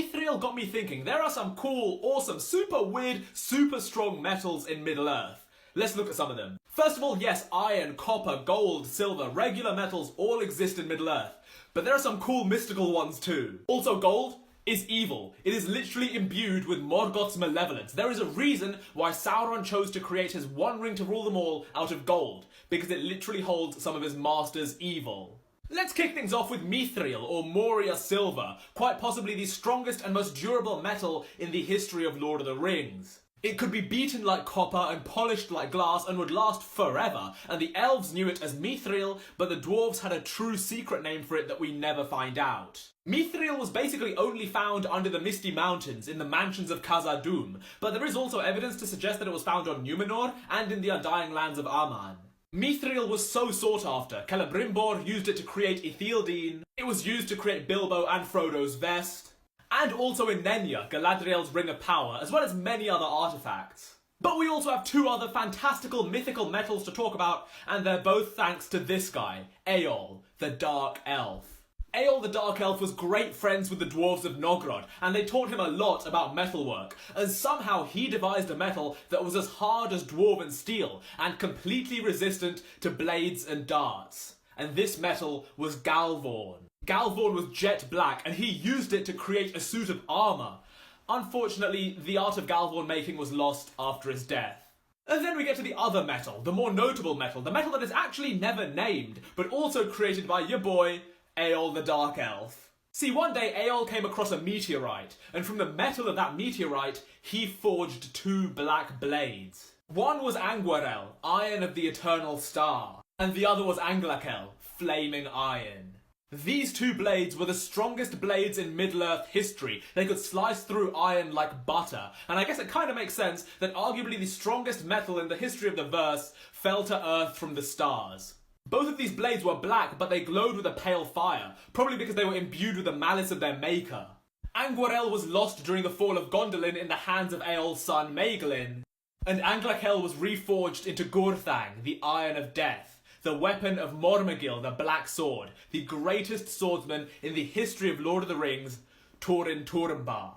Mithril got me thinking, there are some cool, awesome, super weird, super strong metals in Middle-earth. Let's look at some of them. First of all, yes, iron, copper, gold, silver, regular metals all exist in Middle-earth. But there are some cool mystical ones too. Also, gold is evil. It is literally imbued with Morgoth's malevolence. There is a reason why Sauron chose to create his one ring to rule them all out of gold, because it literally holds some of his master's evil. Let's kick things off with Mithril, or Moria Silver, quite possibly the strongest and most durable metal in the history of Lord of the Rings. It could be beaten like copper and polished like glass and would last forever, and the elves knew it as Mithril, but the dwarves had a true secret name for it that we never find out. Mithril was basically only found under the Misty Mountains in the mansions of Khazad-dûm, but there is also evidence to suggest that it was found on Numenor and in the Undying Lands of Aman. Mithril was so sought after. Celebrimbor used it to create Ithildine, it was used to create Bilbo and Frodo's vest, and also in Nenya, Galadriel's Ring of Power, as well as many other artifacts. But we also have two other fantastical mythical metals to talk about, and they're both thanks to this guy, Eol, the Dark Elf. Eol the Dark Elf was great friends with the dwarves of Nogrod, and they taught him a lot about metalwork, and somehow he devised a metal that was as hard as dwarven steel, and completely resistant to blades and darts. And this metal was Galvorn. Galvorn was jet black, and he used it to create a suit of armour. Unfortunately, the art of Galvorn making was lost after his death. And then we get to the other metal, the more notable metal, the metal that is actually never named, but also created by your boy, Eol the Dark Elf. See, one day Eol came across a meteorite, and from the metal of that meteorite, he forged two black blades. One was Angwarel, Iron of the Eternal Star, and the other was Anglakel, Flaming Iron. These two blades were the strongest blades in Middle-earth history. They could slice through iron like butter, and I guess it kind of makes sense that arguably the strongest metal in the history of the verse fell to earth from the stars. Both of these blades were black, but they glowed with a pale fire, probably because they were imbued with the malice of their maker. Angwarel was lost during the fall of Gondolin in the hands of Eol's son Maeghlin, and Anglakel was reforged into Gurthang, the Iron of Death, the weapon of Mormegil, the Black Sword, the greatest swordsman in the history of Lord of the Rings, Turin Turambar.